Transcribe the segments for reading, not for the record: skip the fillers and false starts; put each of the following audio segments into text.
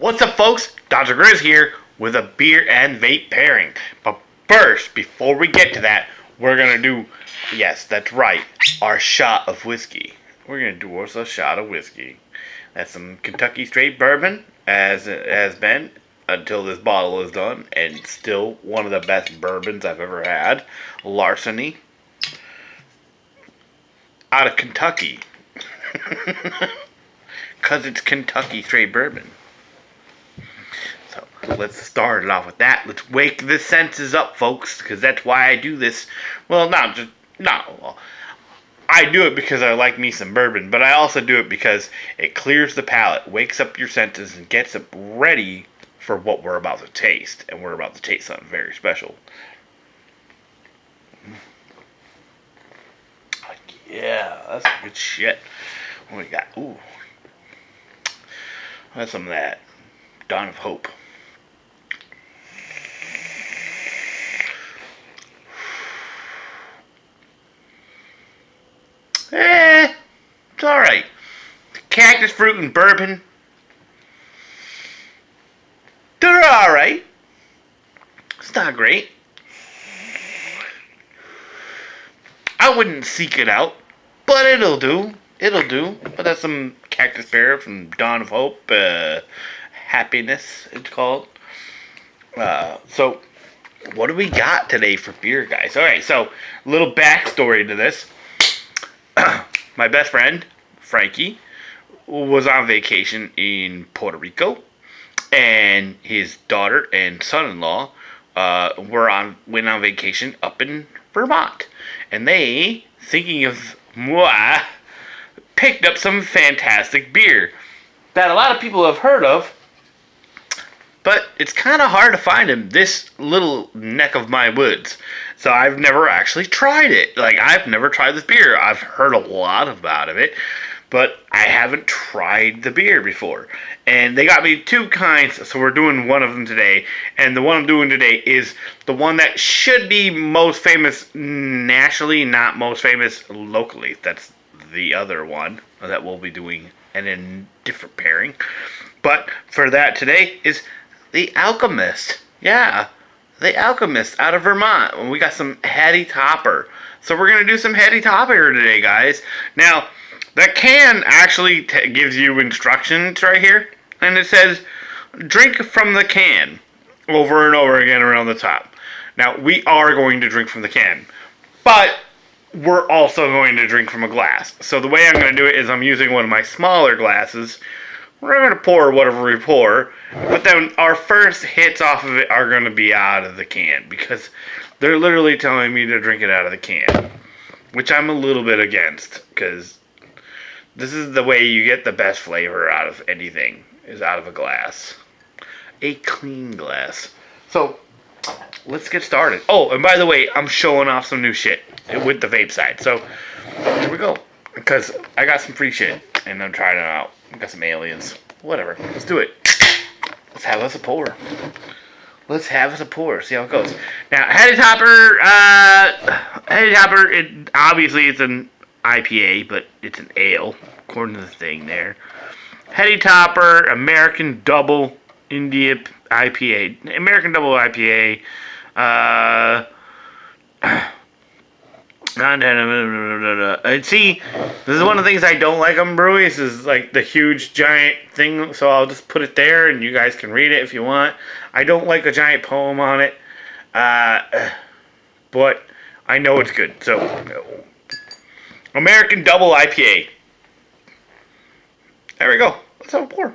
What's up, folks? Dr.Gryzz here with a beer and vape pairing. But first, before we get to that, we're going to do, yes, that's right, our shot of whiskey. We're going to do us a shot of whiskey. That's some Kentucky straight bourbon, as it has been until this bottle is done, and still one of the best bourbons I've ever had. Larceny. Out of Kentucky. Because it's Kentucky straight bourbon. So let's start it off with that. Let's wake the senses up, folks, because that's why I do this. Well, I do it because I like me some bourbon, but I also do it because it clears the palate, wakes up your senses, and gets it ready for what we're about to taste. And we're about to taste something very special. Yeah, that's good shit. What we got? Ooh. That's some of that Dawn of Hope. It's alright. Cactus fruit and bourbon, they're alright. It's not great. I wouldn't seek it out, but it'll do. It'll do. But that's some cactus beer from Dawn of Hope. Happiness, it's called. So, what do we got today for beer, guys? Alright, so, a little backstory to this. My best friend, Frankie, was on vacation in Puerto Rico, and his daughter and son-in-law went on vacation up in Vermont. And they, thinking of moi, picked up some fantastic beer that a lot of people have heard of, but it's kind of hard to find in this little neck of my woods. So I've never actually tried it. Like, I've never tried this beer. I've heard a lot about it, but I haven't tried the beer before. And they got me two kinds, so we're doing one of them today. And the one I'm doing today is the one that should be most famous nationally, not most famous locally. That's the other one that we'll be doing in a different pairing. But for that today is the Alchemist. Yeah, the Alchemist out of Vermont. And we got some Heady Topper. So we're going to do some Heady Topper today, guys. Now, the can actually gives you instructions right here. And it says, drink from the can. Over and over again around the top. Now, we are going to drink from the can. But we're also going to drink from a glass. So the way I'm going to do it is I'm using one of my smaller glasses. We're going to pour whatever we pour, but then our first hits off of it are going to be out of the can, because they're literally telling me to drink it out of the can, which I'm a little bit against, because this is the way you get the best flavor out of anything, is out of a glass. A clean glass. So, let's get started. Oh, and by the way, I'm showing off some new shit with the vape side. So, here we go. Because I got some free shit, and I'm trying it out. I got some aliens. Whatever. Let's do it. Let's have us a pour. Let's have us a pour. See how it goes. Now, Heady Topper, obviously it's an IPA, but it's an ale, according to the thing there. Heady Topper, American Double India IPA. American Double IPA. And see, this is one of the things I don't like on breweries, is like the huge giant thing, so I'll just put it there and you guys can read it if you want. I don't like a giant poem on it, but I know it's good. So, American Double IPA. There we go. Let's have a pour.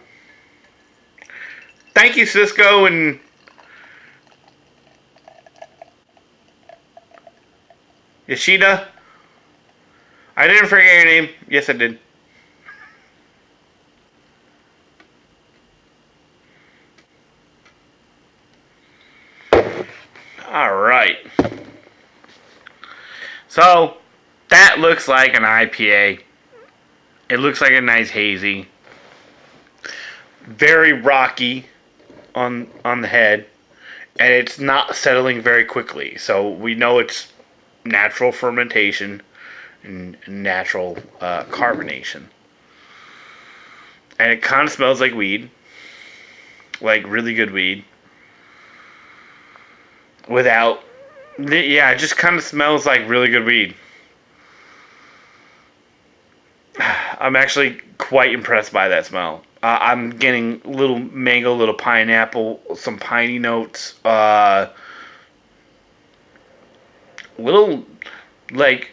Thank you, Cisco and Yoshida. I didn't forget your name. Yes, I did. Alright. So, that looks like an IPA. It looks like a nice hazy. Very rocky on the head. And it's not settling very quickly. So, we know it's natural fermentation and natural carbonation. And it kind of smells like weed. like really good weed. Without, yeah, it just kind of smells like really good weed. I'm actually quite impressed by that smell. I'm getting little mango, little pineapple, some piney notes, little like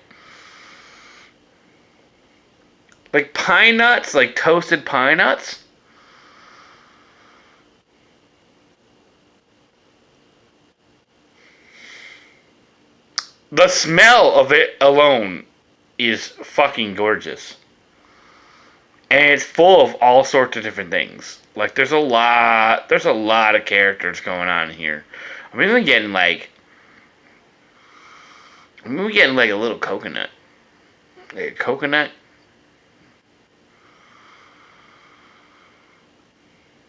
pine nuts, like toasted pine nuts. The smell of it alone is fucking gorgeous. And it's full of all sorts of different things. Like there's a lot of characters going on here. I'm even getting like a little coconut. Like a coconut.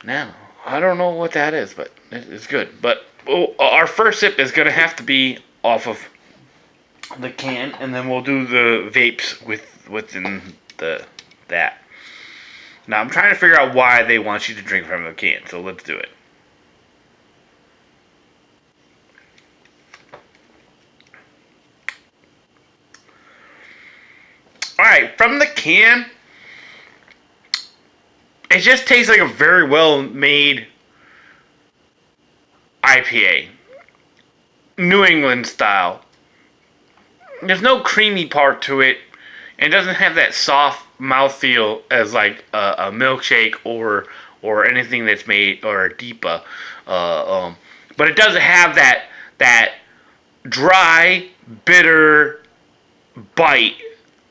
No, I don't know what that is, but it's good. But our first sip is gonna have to be off of the can, and then we'll do the vapes within the that. Now I'm trying to figure out why they want you to drink from the can, so let's do it. Alright, from the can, it just tastes like a very well made IPA. New England style. There's no creamy part to it. It doesn't have that soft mouthfeel as like a milkshake or anything that's made, or a DIPA. But it doesn't have that dry, bitter bite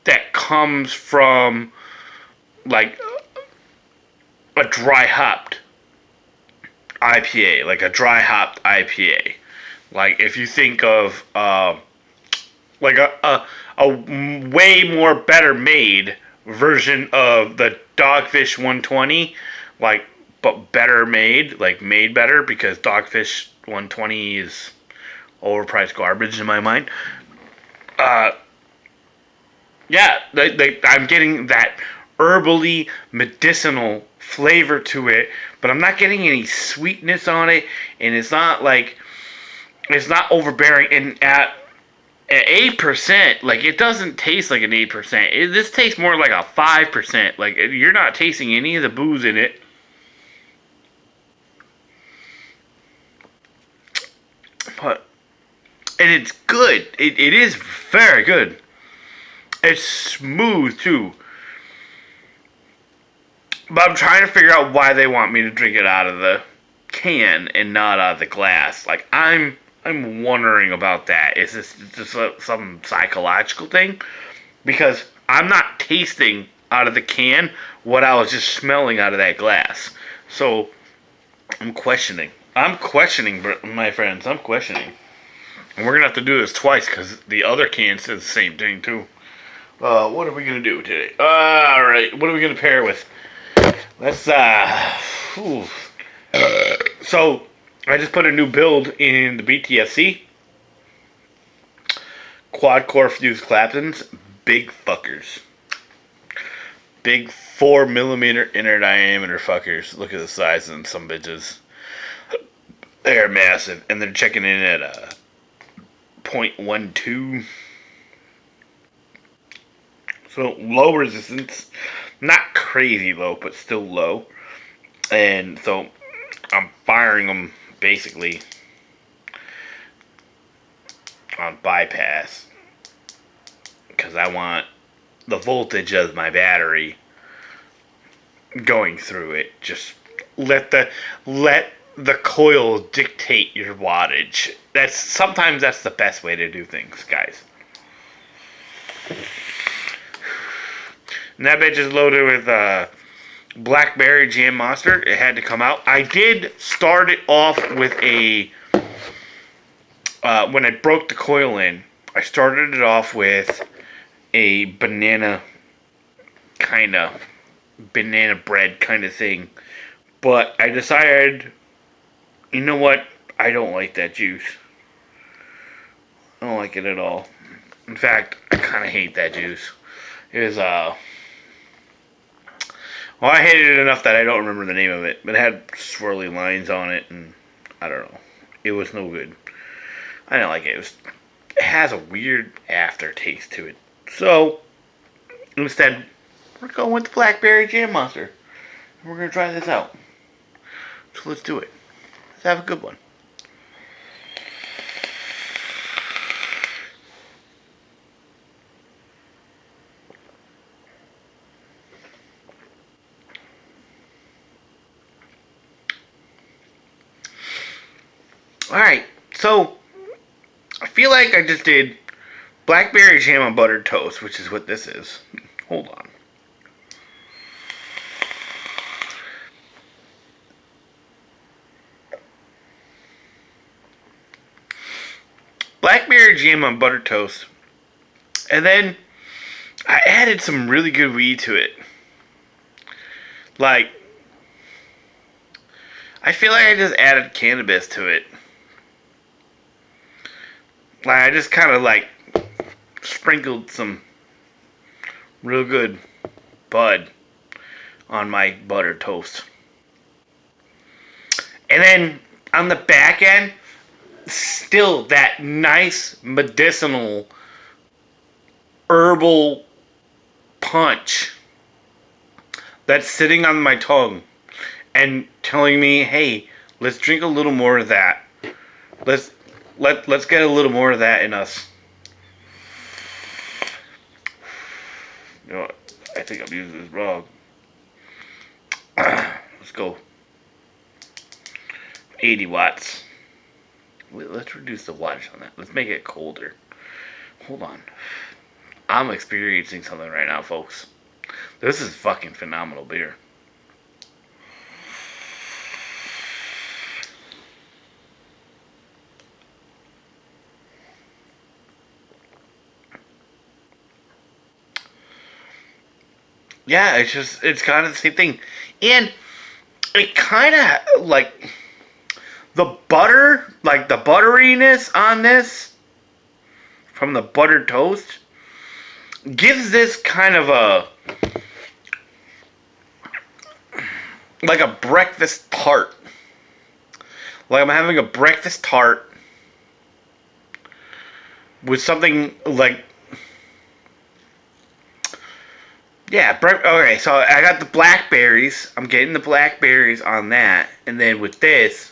that comes from like a dry hopped IPA, like a dry hopped IPA. Like if you think of like a way more better made version of the Dogfish 120, like but better made, like made better, because Dogfish 120 is overpriced garbage in my mind. Uh, yeah, I'm getting that herbally medicinal flavor to it, but I'm not getting any sweetness on it, and it's not like it's not overbearing. And at 8%, like it doesn't taste like an 8%. This tastes more like a 5%. Like you're not tasting any of the booze in it. But and it's good. It is very good. It's smooth too. But I'm trying to figure out why they want me to drink it out of the can and not out of the glass. Like I'm wondering about that. Is this just some psychological thing? Because I'm not tasting out of the can what I was just smelling out of that glass. So I'm questioning. I'm questioning, my friends. I'm questioning. And we're going to have to do this twice because the other can says the same thing too. What are we going to do today? Alright, what are we going to pair it with? Let's, so, I just put a new build in the BTFC. Quad core fused Claptons. Big fuckers. Big 4mm inner diameter fuckers. Look at the size of some bitches. They're massive. And they're checking in at 0.12. So low resistance. Not crazy low, but still low. And so I'm firing them basically on bypass. Because I want the voltage of my battery going through it. Just let the coil dictate your wattage. Sometimes that's the best way to do things, guys. And that bitch is loaded with Blackberry Jam Monster. It had to come out. I did start it off with a when I broke the coil in, I started it off with a banana bread kind of thing. But I decided, you know what? I don't like that juice. I don't like it at all. In fact, I kind of hate that juice. It was Well, I hated it enough that I don't remember the name of it. But it had swirly lines on it, and I don't know. It was no good. I didn't like it. It has a weird aftertaste to it. So, instead, we're going with the Blackberry Jam Monster. And we're going to try this out. So let's do it. Let's have a good one. Alright, so I feel like I just did blackberry jam on buttered toast, which is what this is. Hold on. Blackberry jam on buttered toast. And then I added some really good weed to it. Like, I feel like I just added cannabis to it. Like, I just kind of like sprinkled some real good bud on my buttered toast. And then on the back end, still that nice medicinal herbal punch that's sitting on my tongue and telling me, hey, let's drink a little more of that. Let's get a little more of that in us. You know what? I think I'm using this wrong. Let's go. 80 watts. Wait, let's reduce the wattage on that. Let's make it colder. Hold on. I'm experiencing something right now, folks. This is fucking phenomenal beer. Yeah, it's kind of the same thing. And it kind of, like, the butter, like the butteriness on this from the buttered toast gives this kind of like a breakfast tart. Like I'm having a breakfast tart with something like, yeah, okay, so I got the blackberries. I'm getting the blackberries on that. And then with this,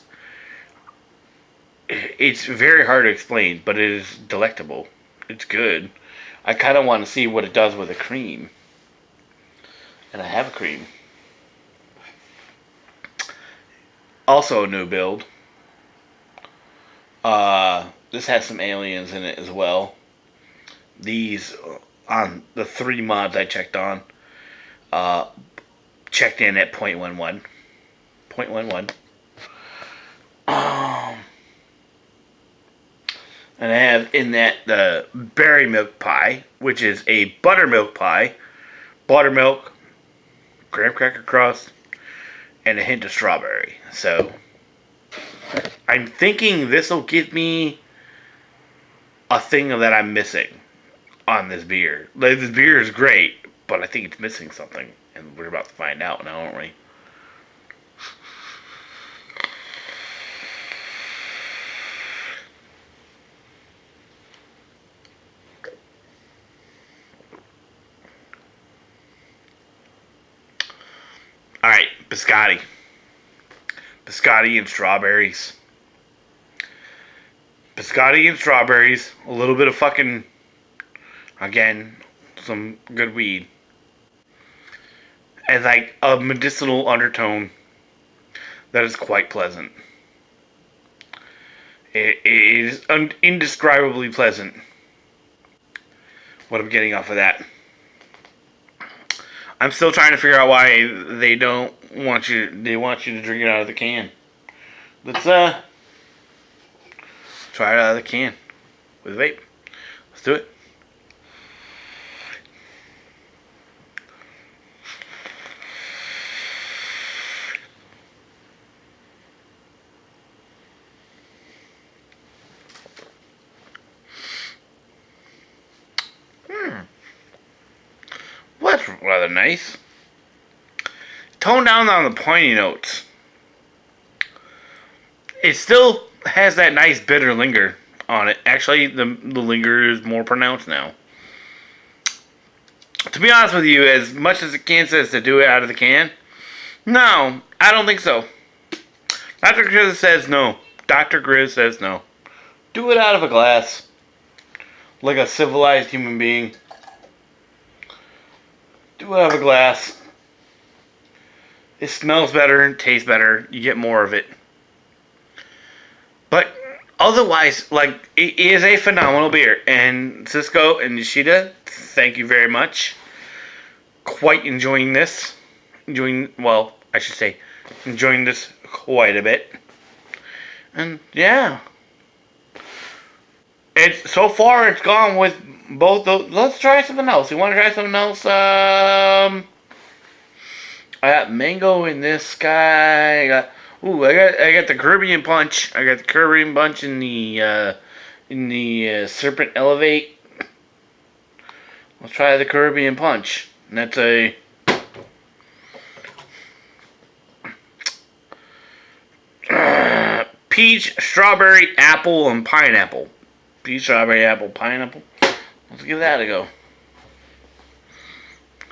it's very hard to explain, but it is delectable. It's good. I kind of want to see what it does with a cream. And I have a cream. Also a new build. This has some aliens in it as well. These, on the 3 mods I checked on, checked in at 0.11. 0.11. And I have in that the berry milk pie, which is a buttermilk pie, buttermilk, graham cracker crust, and a hint of strawberry. So I'm thinking this will give me a thing that I'm missing on this beer. Like, this beer is great, but I think it's missing something, and we're about to find out now, aren't we? Alright, biscotti. Biscotti and strawberries. Biscotti and strawberries. A little bit of fucking, again, some good weed. And like a medicinal undertone that is quite pleasant. It is indescribably pleasant what I'm getting off of that. I'm still trying to figure out why they want you to drink it out of the can. Let's try it out of the can with vape. Let's do it. Well, that's rather nice. toned down on the pointy notes. It still has that nice bitter linger on it. Actually, the linger is more pronounced now. To be honest with you, as much as the can says to do it out of the can, no, I don't think so. Dr. Gryzz says no. Dr. Gryzz says no. Do it out of a glass. Like a civilized human being. Do it out of a glass. It smells better and tastes better. You get more of it. But otherwise, like, it is a phenomenal beer. And Cisco and Yoshida, thank you very much. Quite enjoying this. Enjoying this quite a bit. And yeah. So far it's gone with both those. Let's try something else. You want to try something else? I got mango in this guy. I got the Caribbean Punch. I got the Caribbean Punch in the Serpent Elevate. Let's try the Caribbean Punch. And that's a peach, strawberry, apple, and pineapple. Peach, strawberry, apple, pineapple. Let's give that a go.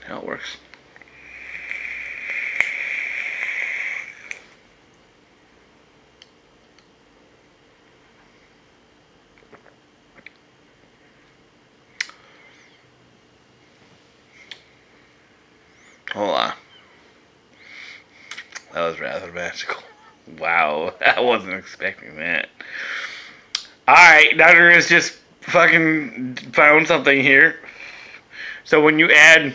How it works. Hold on. That was rather magical. Wow, I wasn't expecting that. Alright, Dr. Gryzz just fucking found something here. So when you add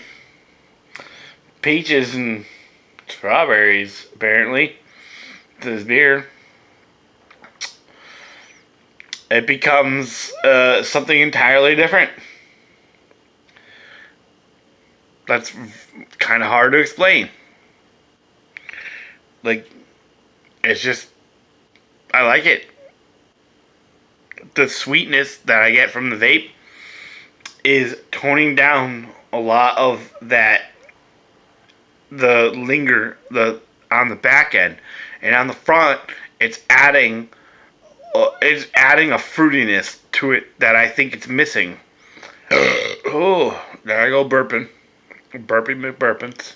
peaches and strawberries, apparently, to this beer, it becomes something entirely different. That's kind of hard to explain. Like, it's just, I like it. The sweetness that I get from the vape is toning down a lot of that, the linger, on the back end, and on the front, it's adding a fruitiness to it that I think it's missing. Oh, there I go burping. Burping McBurpins.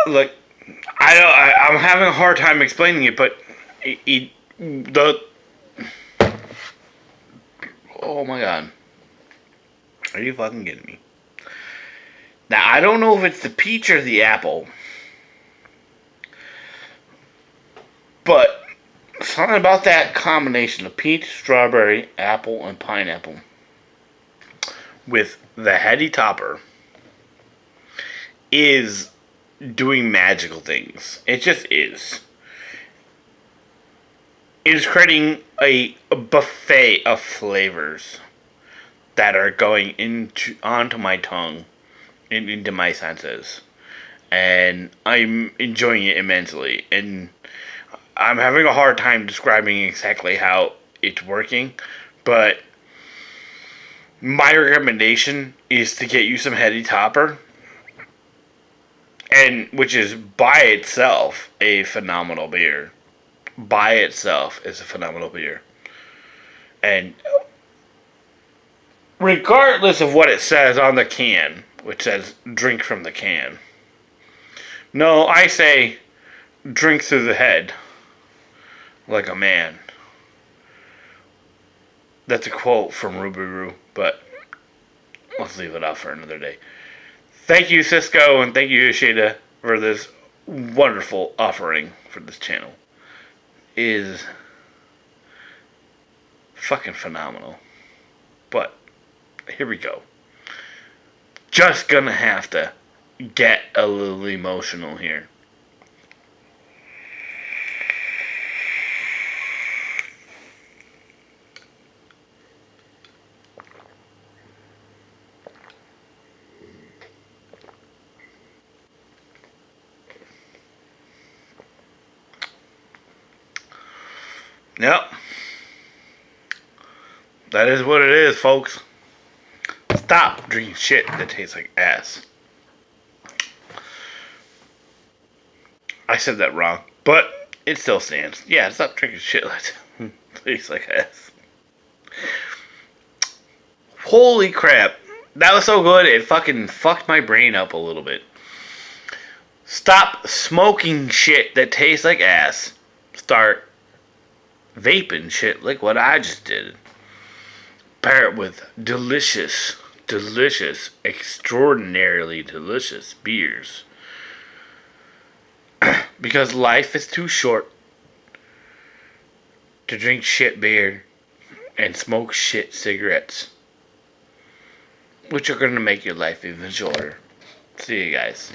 Look, I'm having a hard time explaining it, but oh my god, are you fucking kidding me? Now I don't know if it's the peach or the apple, but something about that combination of peach, strawberry, apple, and pineapple with the heady topper is doing magical things. It just is. It is creating a buffet of flavors that are going onto my tongue and into my senses. And I'm enjoying it immensely. And I'm having a hard time describing exactly how it's working, but my recommendation is to get you some heady topper, and which is by itself a phenomenal beer. By itself is a phenomenal beer. And regardless of what it says on the can, which says drink from the can, no, I say drink through the head like a man. That's a quote from Ruby, but let's leave it out for another day. Thank you, Cisco, and thank you, Yoshida, for this wonderful offering for this channel. It is fucking phenomenal. But here we go. Just gonna have to get a little emotional here. Yep. That is what it is, folks. Stop drinking shit that tastes like ass. I said that wrong, but it still stands. Yeah, stop drinking shit like that. Please, like ass. Holy crap. That was so good, it fucking fucked my brain up a little bit. Stop smoking shit that tastes like ass. Start vaping shit like what I just did. Pair it with delicious, extraordinarily delicious beers. Because life is too short to drink shit beer and smoke shit cigarettes, which are going to make your life even shorter. See you guys.